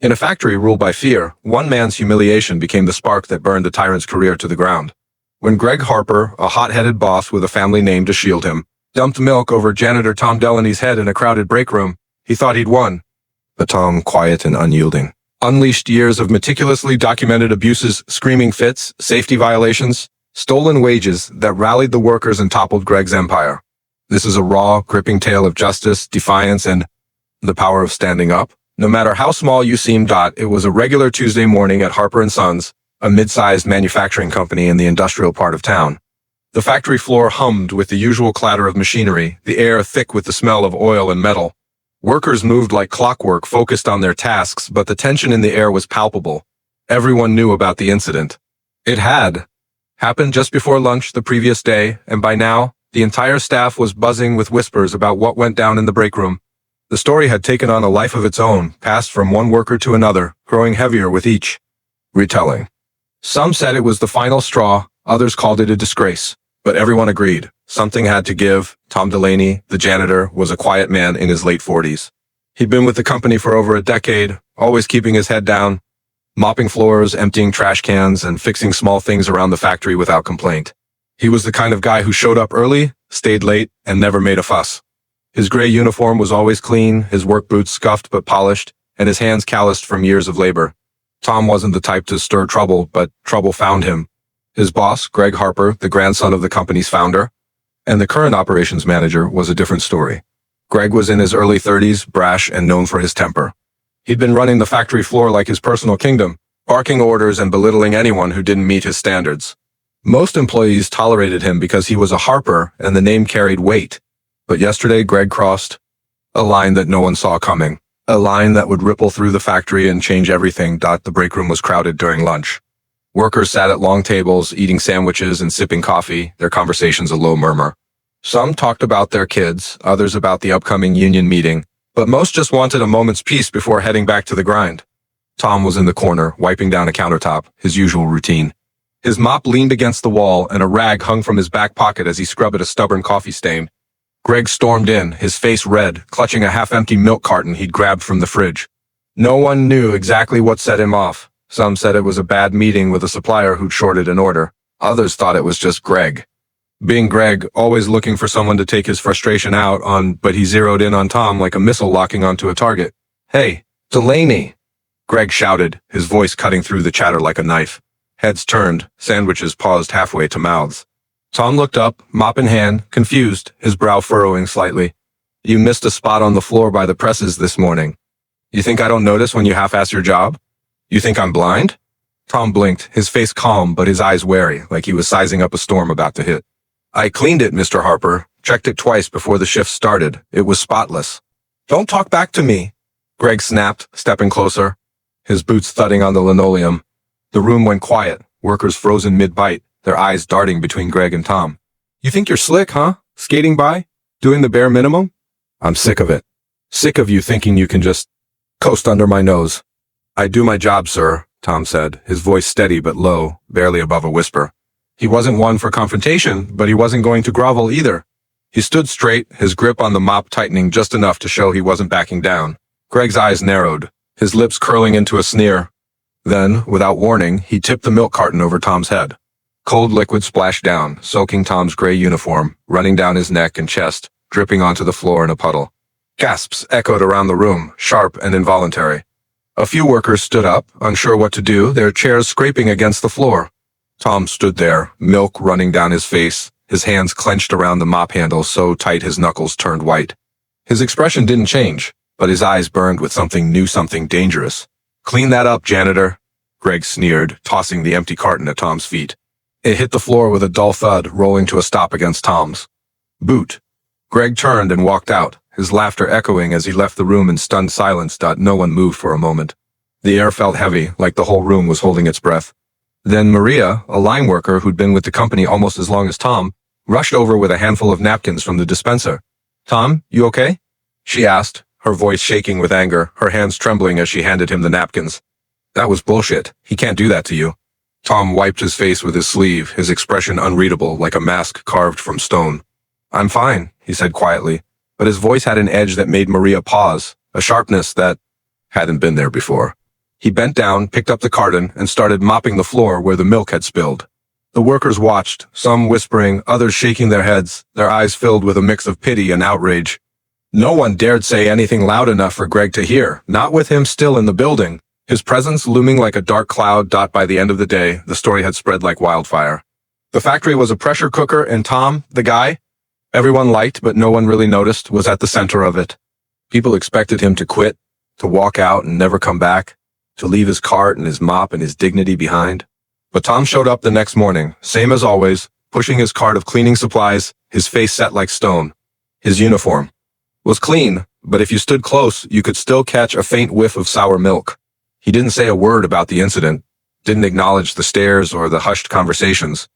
In a factory ruled by fear, one man's humiliation became the spark that burned the tyrant's career to the ground. When Greg Harper, a hot-headed boss with a family name to shield him, dumped milk over janitor Tom Delaney's head in a crowded break room, he thought he'd won. But Tom, quiet and unyielding, unleashed years of meticulously documented abuses, screaming fits, safety violations, stolen wages that rallied the workers and toppled Greg's empire. This is a raw, gripping tale of justice, defiance, and the power of standing up. No matter how small you seem. It was a regular Tuesday morning at Harper & Sons, a mid-sized manufacturing company in the industrial part of town. The factory floor hummed with the usual clatter of machinery, the air thick with the smell of oil and metal. Workers moved like clockwork, focused on their tasks, but the tension in the air was palpable. Everyone knew about the incident. It had happened just before lunch the previous day, and by now, the entire staff was buzzing with whispers about what went down in the break room. The story had taken on a life of its own, passed from one worker to another, growing heavier with each retelling. Some said it was the final straw, others called it a disgrace, but everyone agreed. Something had to give. Tom Delaney, the janitor, was a quiet man in his late 40s. He'd been with the company for over a decade, always keeping his head down, mopping floors, emptying trash cans, and fixing small things around the factory without complaint. He was the kind of guy who showed up early, stayed late, and never made a fuss. His gray uniform was always clean, his work boots scuffed but polished, and his hands calloused from years of labor. Tom wasn't the type to stir trouble, but trouble found him. His boss, Greg Harper, the grandson of the company's founder, and the current operations manager, was a different story. Greg was in his early 30s, brash and known for his temper. He'd been running the factory floor like his personal kingdom, barking orders and belittling anyone who didn't meet his standards. Most employees tolerated him because he was a Harper and the name carried weight. But yesterday, Greg crossed a line that no one saw coming. A line that would ripple through the factory and change everything. The break room was crowded during lunch. Workers sat at long tables, eating sandwiches and sipping coffee, their conversations a low murmur. Some talked about their kids, others about the upcoming union meeting, but most just wanted a moment's peace before heading back to the grind. Tom was in the corner, wiping down a countertop, his usual routine. His mop leaned against the wall, and a rag hung from his back pocket as he scrubbed at a stubborn coffee stain. Greg stormed in, his face red, clutching a half-empty milk carton he'd grabbed from the fridge. No one knew exactly what set him off. Some said it was a bad meeting with a supplier who'd shorted an order. Others thought it was just Greg. Being Greg, always looking for someone to take his frustration out on, but he zeroed in on Tom like a missile locking onto a target. "Hey, Delaney!" Greg shouted, his voice cutting through the chatter like a knife. Heads turned, sandwiches paused halfway to mouths. Tom looked up, mop in hand, confused, his brow furrowing slightly. "You missed a spot on the floor by the presses this morning. You think I don't notice when you half-ass your job? You think I'm blind?" Tom blinked, his face calm but his eyes wary, like he was sizing up a storm about to hit. "I cleaned it, Mr. Harper. Checked it twice before the shift started. It was spotless." "Don't talk back to me," Greg snapped, stepping closer, his boots thudding on the linoleum. The room went quiet, workers frozen mid-bite, their eyes darting between Greg and Tom. "You think you're slick, huh? Skating by? Doing the bare minimum?" "I'm sick of it. Sick of you thinking you can just coast under my nose." "I do my job, sir," Tom said, his voice steady but low, barely above a whisper. He wasn't one for confrontation, but he wasn't going to grovel either. He stood straight, his grip on the mop tightening just enough to show he wasn't backing down. Greg's eyes narrowed, his lips curling into a sneer. Then, without warning, he tipped the milk carton over Tom's head. Cold liquid splashed down, soaking Tom's gray uniform, running down his neck and chest, dripping onto the floor in a puddle. Gasps echoed around the room, sharp and involuntary. A few workers stood up, unsure what to do, their chairs scraping against the floor. Tom stood there, milk running down his face, his hands clenched around the mop handle so tight his knuckles turned white. His expression didn't change, but his eyes burned with something new, something dangerous. "Clean that up, janitor," Greg sneered, tossing the empty carton at Tom's feet. It hit the floor with a dull thud, rolling to a stop against Tom's boot. Greg turned and walked out, his laughter echoing as he left the room in stunned silence. No one moved for a moment. The air felt heavy, like the whole room was holding its breath. Then Maria, a line worker who'd been with the company almost as long as Tom, rushed over with a handful of napkins from the dispenser. "Tom, you okay?" she asked, her voice shaking with anger, her hands trembling as she handed him the napkins. "That was bullshit. He can't do that to you." Tom wiped his face with his sleeve, his expression unreadable, like a mask carved from stone. "I'm fine," he said quietly, but his voice had an edge that made Maria pause, a sharpness that hadn't been there before. He bent down, picked up the carton, and started mopping the floor where the milk had spilled. The workers watched, some whispering, others shaking their heads, their eyes filled with a mix of pity and outrage. No one dared say anything loud enough for Greg to hear, not with him still in the building. His presence looming like a dark cloud. By the end of the day, the story had spread like wildfire. The factory was a pressure cooker, and Tom, the guy everyone liked but no one really noticed, was at the center of it. People expected him to quit, to walk out and never come back, to leave his cart and his mop and his dignity behind. But Tom showed up the next morning, same as always, pushing his cart of cleaning supplies, his face set like stone. His uniform was clean, but if you stood close, you could still catch a faint whiff of sour milk. He didn't say a word about the incident, didn't acknowledge the stares or the hushed conversations.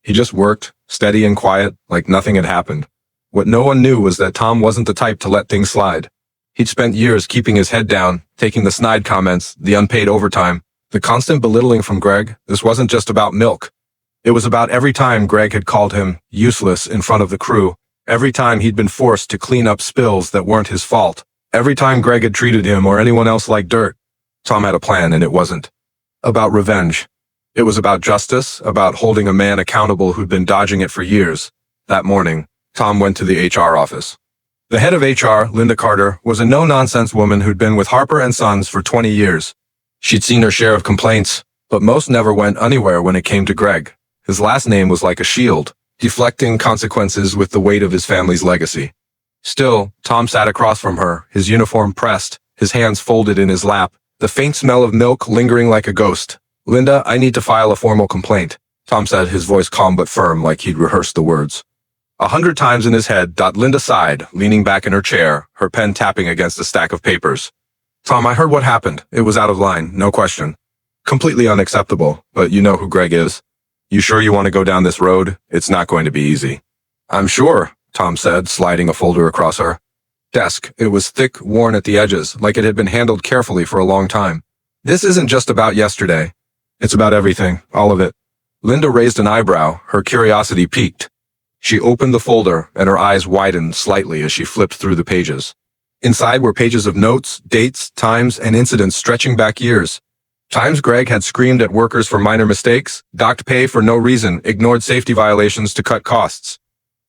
He just worked, steady and quiet, like nothing had happened. What no one knew was that Tom wasn't the type to let things slide. He'd spent years keeping his head down, taking the snide comments, the unpaid overtime, the constant belittling from Greg. This wasn't just about milk. It was about every time Greg had called him useless in front of the crew, every time he'd been forced to clean up spills that weren't his fault, every time Greg had treated him or anyone else like dirt. Tom had a plan, and it wasn't about revenge. It was about justice, about holding a man accountable who'd been dodging it for years. That morning, Tom went to the HR office. The head of HR, Linda Carter, was a no-nonsense woman who'd been with Harper and Sons for 20 years. She'd seen her share of complaints, but most never went anywhere when it came to Greg. His last name was like a shield, deflecting consequences with the weight of his family's legacy. Still, Tom sat across from her, his uniform pressed, his hands folded in his lap, the faint smell of milk lingering like a ghost. "Linda, I need to file a formal complaint," Tom said, his voice calm but firm, like he'd rehearsed the words. 100 times in his head, Linda sighed, leaning back in her chair, her pen tapping against a stack of papers. "Tom, I heard what happened. It was out of line, no question. Completely unacceptable, but you know who Greg is. You sure you want to go down this road? It's not going to be easy." "I'm sure," Tom said, sliding a folder across her desk. It was thick, worn at the edges, like it had been handled carefully for a long time. "This isn't just about yesterday. It's about everything, all of it." Linda raised an eyebrow, her curiosity piqued. She opened the folder, and her eyes widened slightly as she flipped through the pages. Inside were pages of notes, dates, times, and incidents stretching back years. Times Greg had screamed at workers for minor mistakes, docked pay for no reason, ignored safety violations to cut costs.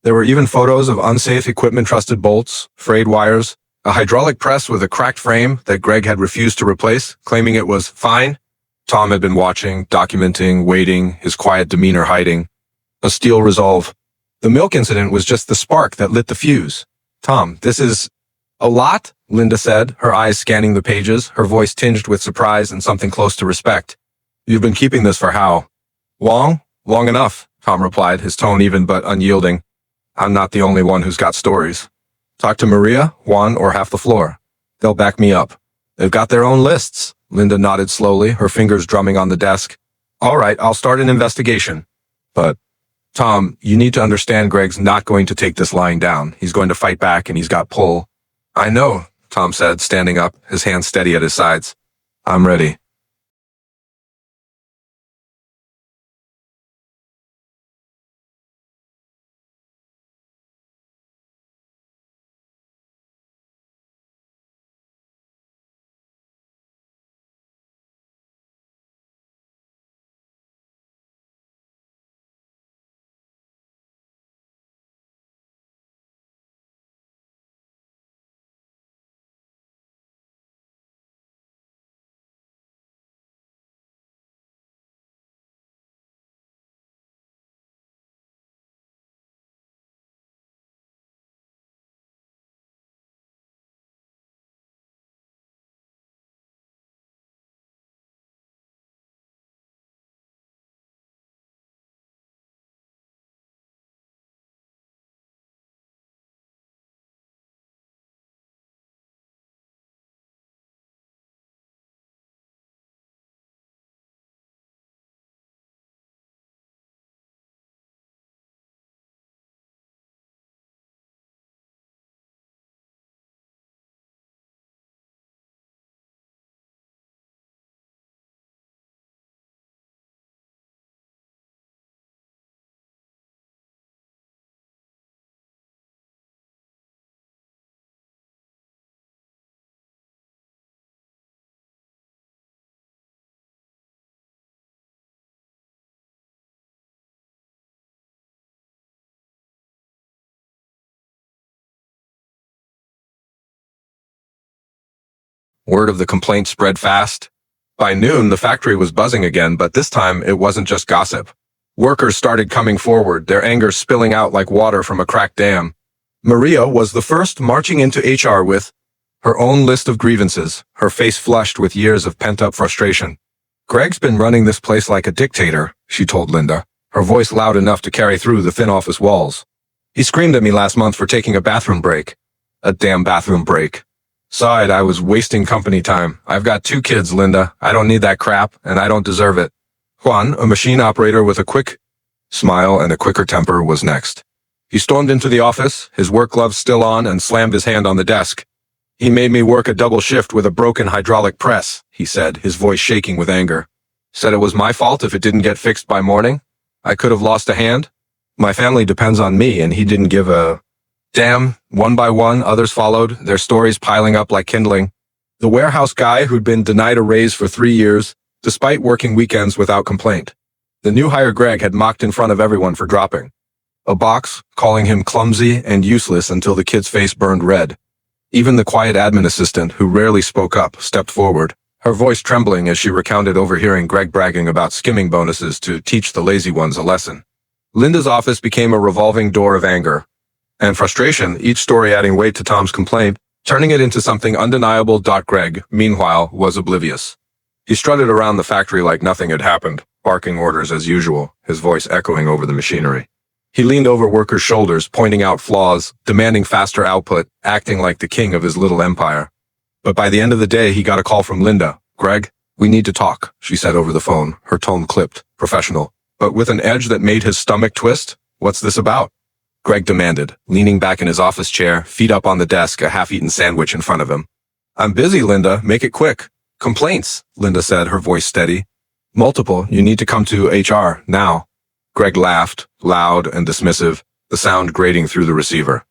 There were even photos of unsafe equipment, trusted bolts, frayed wires, a hydraulic press with a cracked frame that Greg had refused to replace, claiming it was fine. Tom had been watching, documenting, waiting, his quiet demeanor hiding. A steel resolve. The milk incident was just the spark that lit the fuse. "Tom, this is a lot," Linda said, her eyes scanning the pages, her voice tinged with surprise and something close to respect. "You've been keeping this for how long?" "Long enough," Tom replied, his tone even but unyielding. "I'm not the only one who's got stories. Talk to Maria, Juan, or half the floor. They'll back me up. They've got their own lists." Linda nodded slowly, her fingers drumming on the desk. "All right, I'll start an investigation. But, Tom, you need to understand Greg's not going to take this lying down. He's going to fight back, and he's got pull." "I know," Tom said, standing up, his hands steady at his sides. "I'm ready." Word of the complaint spread fast. By noon, the factory was buzzing again, but this time it wasn't just gossip. Workers started coming forward, their anger spilling out like water from a cracked dam. Maria was the first, marching into HR with her own list of grievances, her face flushed with years of pent-up frustration. "Greg's been running this place like a dictator," she told Linda, her voice loud enough to carry through the thin office walls. "He screamed at me last month for taking a bathroom break." "A damn bathroom break." Sighed, "I was wasting company time. I've got 2 kids, Linda. I don't need that crap, and I don't deserve it." Juan, a machine operator with a quick smile and a quicker temper, was next. He stormed into the office, his work gloves still on, and slammed his hand on the desk. "He made me work a double shift with a broken hydraulic press," he said, his voice shaking with anger. "Said it was my fault if it didn't get fixed by morning. I could have lost a hand. My family depends on me, and he didn't give a damn." One by one, others followed, their stories piling up like kindling. The warehouse guy who'd been denied a raise for 3 years, despite working weekends without complaint. The new hire Greg had mocked in front of everyone for dropping a box, calling him clumsy and useless until the kid's face burned red. Even the quiet admin assistant, who rarely spoke up, stepped forward, her voice trembling as she recounted overhearing Greg bragging about skimming bonuses to teach the lazy ones a lesson. Linda's office became a revolving door of anger and frustration, each story adding weight to Tom's complaint, turning it into something undeniable. Greg, meanwhile, was oblivious. He strutted around the factory like nothing had happened, barking orders as usual, his voice echoing over the machinery. He leaned over workers' shoulders, pointing out flaws, demanding faster output, acting like the king of his little empire. But by the end of the day, he got a call from Linda. "Greg, we need to talk," she said over the phone, her tone clipped, professional, but with an edge that made his stomach twist. "What's this about?" Greg demanded, leaning back in his office chair, feet up on the desk, a half-eaten sandwich in front of him. "I'm busy, Linda. Make it quick." "Complaints," Linda said, her voice steady. "Multiple. You need to come to HR, now." Greg laughed, loud and dismissive, the sound grating through the receiver.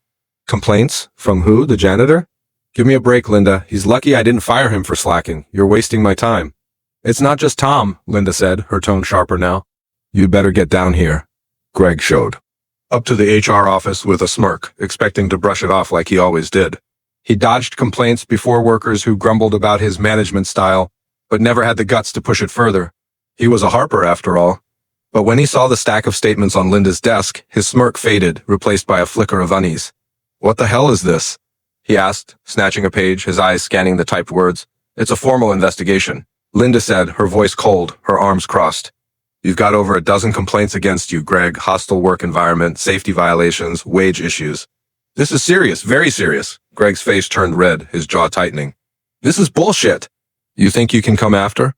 "Complaints? From who? The janitor?" "Give me a break, Linda. He's lucky I didn't fire him for slacking. You're wasting my time." "It's not just Tom," Linda said, her tone sharper now. "You'd better get down here." Greg showed up to the HR office with a smirk, expecting to brush it off like he always did. He dodged complaints before workers who grumbled about his management style, but never had the guts to push it further. He was a Harper, after all. But when he saw the stack of statements on Linda's desk, his smirk faded, replaced by a flicker of unease. "What the hell is this?" he asked, snatching a page, his eyes scanning the typed words. "It's a formal investigation," Linda said, her voice cold, her arms crossed. "You've got over a dozen complaints against you, Greg. Hostile work environment, safety violations, wage issues." "This is serious, very serious." Greg's face turned red, his jaw tightening. "This is bullshit." "You think you can come after?"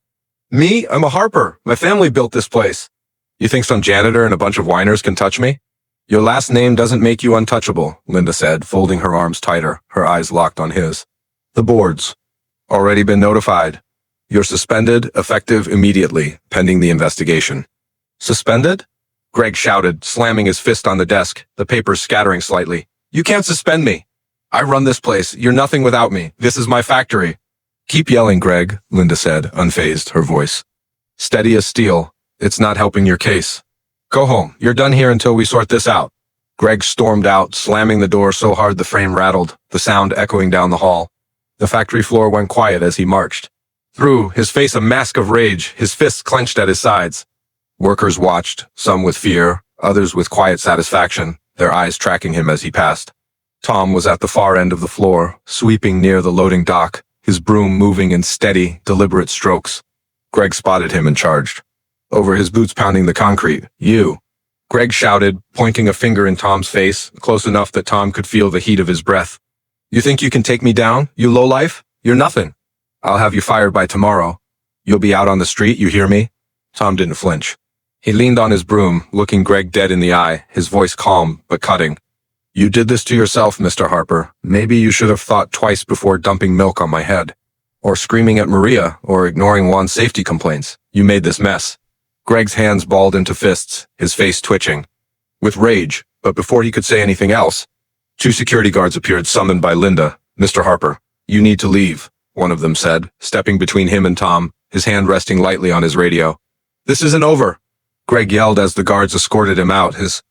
"Me? I'm a Harper. My family built this place." "You think some janitor and a bunch of whiners can touch me?" "Your last name doesn't make you untouchable," Linda said, folding her arms tighter, her eyes locked on his. "The board's already been notified. You're suspended, effective immediately, pending the investigation." "Suspended?" Greg shouted, slamming his fist on the desk, the papers scattering slightly. "You can't suspend me. I run this place. You're nothing without me. This is my factory." "Keep yelling, Greg," Linda said, unfazed, her voice steady as steel. "It's not helping your case. Go home. You're done here until we sort this out." Greg stormed out, slamming the door so hard the frame rattled, the sound echoing down the hall. The factory floor went quiet as he marched through, his face a mask of rage, his fists clenched at his sides. Workers watched, some with fear, others with quiet satisfaction, their eyes tracking him as he passed. Tom was at the far end of the floor, sweeping near the loading dock, his broom moving in steady, deliberate strokes. Greg spotted him and charged over, his boots pounding the concrete. "You!" Greg shouted, pointing a finger in Tom's face, close enough that Tom could feel the heat of his breath. "You think you can take me down, you lowlife? You're nothing. I'll have you fired by tomorrow. You'll be out on the street, you hear me?" Tom didn't flinch. He leaned on his broom, looking Greg dead in the eye, his voice calm but cutting. "You did this to yourself, Mr. Harper. Maybe you should have thought twice before dumping milk on my head. Or screaming at Maria, or ignoring Juan's safety complaints. You made this mess." Greg's hands balled into fists, his face twitching with rage, but before he could say anything else, 2 security guards appeared, summoned by Linda. "Mr. Harper, you need to leave," one of them said, stepping between him and Tom, his hand resting lightly on his radio. "This isn't over," Greg yelled as the guards escorted him out, his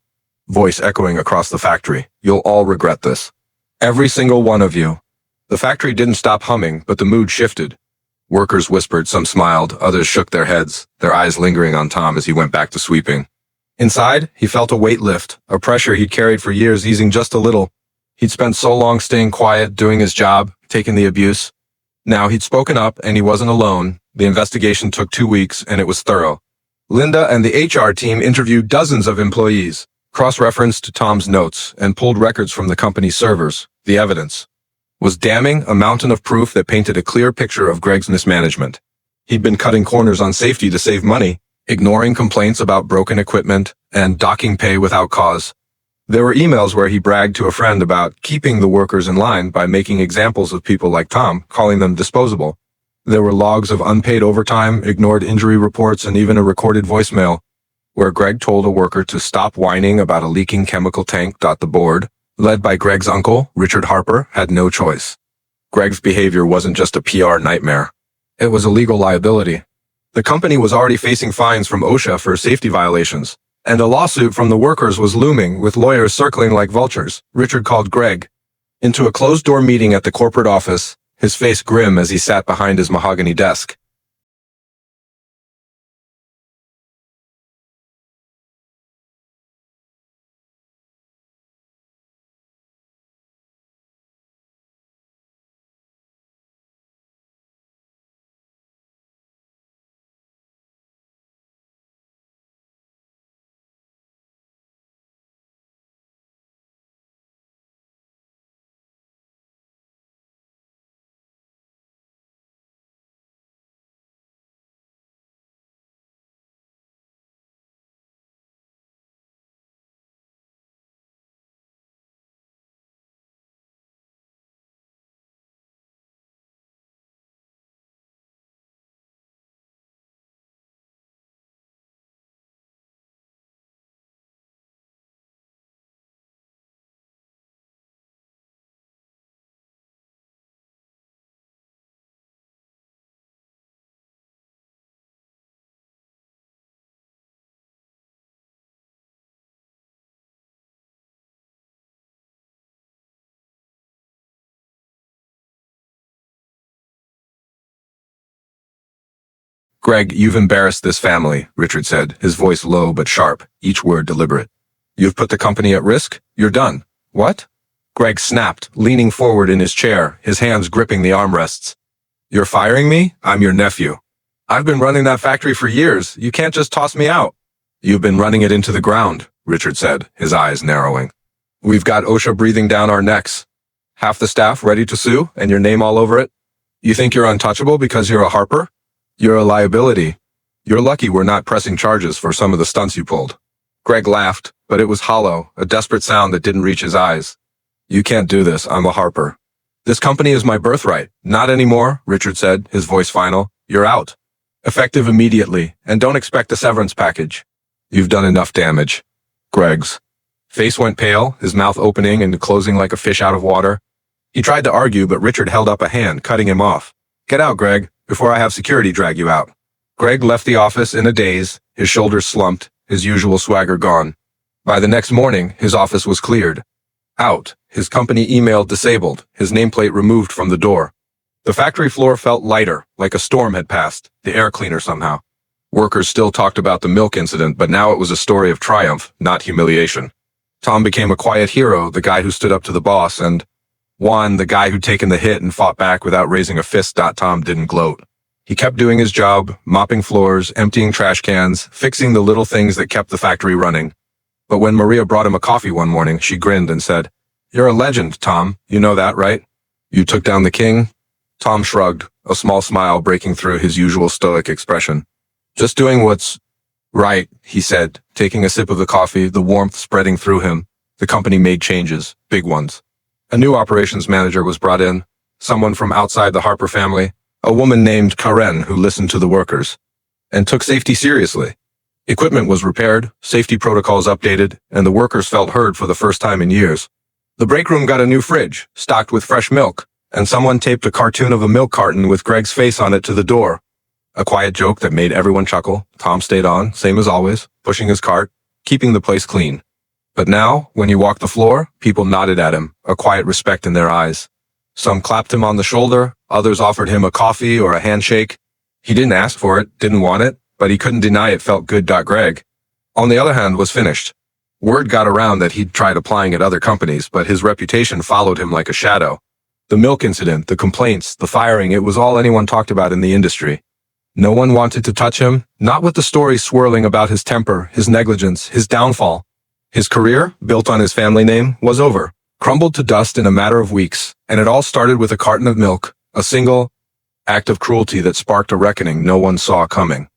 voice echoing across the factory. "You'll all regret this. Every single one of you." The factory didn't stop humming, but the mood shifted. Workers whispered, some smiled, others shook their heads, their eyes lingering on Tom as he went back to sweeping. Inside, he felt a weight lift, a pressure he'd carried for years easing just a little. He'd spent so long staying quiet, doing his job, taking the abuse. Now he'd spoken up, and he wasn't alone. The investigation took 2 weeks, and it was thorough. Linda and the HR team interviewed dozens of employees, cross-referenced Tom's notes, and pulled records from the company's servers. The evidence was damning, a mountain of proof that painted a clear picture of Greg's mismanagement. He'd been cutting corners on safety to save money, ignoring complaints about broken equipment, and docking pay without cause. There were emails where he bragged to a friend about keeping the workers in line by making examples of people like Tom, calling them disposable. There were logs of unpaid overtime, ignored injury reports, and even a recorded voicemail where Greg told a worker to stop whining about a leaking chemical tank. The board, led by Greg's uncle, Richard Harper, had no choice. Greg's behavior wasn't just a PR nightmare. It was a legal liability. The company was already facing fines from OSHA for safety violations, and a lawsuit from the workers was looming, with lawyers circling like vultures. Richard called Greg into a closed-door meeting at the corporate office, his face grim as he sat behind his mahogany desk. Greg, you've embarrassed this family, Richard said, his voice low but sharp, each word deliberate. You've put the company at risk? You're done. What? Greg snapped, leaning forward in his chair, his hands gripping the armrests. You're firing me? I'm your nephew. I've been running that factory for years. You can't just toss me out. You've been running it into the ground, Richard said, his eyes narrowing. We've got OSHA breathing down our necks. Half the staff ready to sue, and your name all over it? You think you're untouchable because you're a Harper? You're a liability. You're lucky we're not pressing charges for some of the stunts you pulled. Greg laughed, but it was hollow, a desperate sound that didn't reach his eyes. You can't do this, I'm a Harper. This company is my birthright. Not anymore, Richard said, his voice final. You're out. Effective immediately, and don't expect a severance package. You've done enough damage. Greg's face went pale, his mouth opening and closing like a fish out of water. He tried to argue, but Richard held up a hand, cutting him off. Get out, Greg, before I have security drag you out. Greg left the office in a daze, his shoulders slumped, his usual swagger gone. By the next morning, his office was cleared. Out, his company email disabled, his nameplate removed from the door. The factory floor felt lighter, like a storm had passed, the air cleaner somehow. Workers still talked about the milk incident, but now it was a story of triumph, not humiliation. Tom became a quiet hero, the guy who stood up to the boss, and Juan, the guy who'd taken the hit and fought back without raising a fist. Tom didn't gloat. He kept doing his job, mopping floors, emptying trash cans, fixing the little things that kept the factory running. But when Maria brought him a coffee one morning, she grinned and said, You're a legend, Tom. You know that, right? You took down the king? Tom shrugged, a small smile breaking through his usual stoic expression. Just doing what's right, he said, taking a sip of the coffee, the warmth spreading through him. The company made changes, big ones. A new operations manager was brought in, someone from outside the Harper family, a woman named Karen who listened to the workers and took safety seriously. Equipment was repaired, safety protocols updated, and the workers felt heard for the first time in years. The break room got a new fridge, stocked with fresh milk, and someone taped a cartoon of a milk carton with Greg's face on it to the door. A quiet joke that made everyone chuckle. Tom stayed on, same as always, pushing his cart, keeping the place clean. But now, when he walked the floor, people nodded at him, a quiet respect in their eyes. Some clapped him on the shoulder, others offered him a coffee or a handshake. He didn't ask for it, didn't want it, but he couldn't deny it felt good. Greg, on the other hand, was finished. Word got around that he'd tried applying at other companies, but his reputation followed him like a shadow. The milk incident, the complaints, the firing, it was all anyone talked about in the industry. No one wanted to touch him, not with the stories swirling about his temper, his negligence, his downfall. His career, built on his family name, was over, crumbled to dust in a matter of weeks, and it all started with a carton of milk, a single act of cruelty that sparked a reckoning no one saw coming.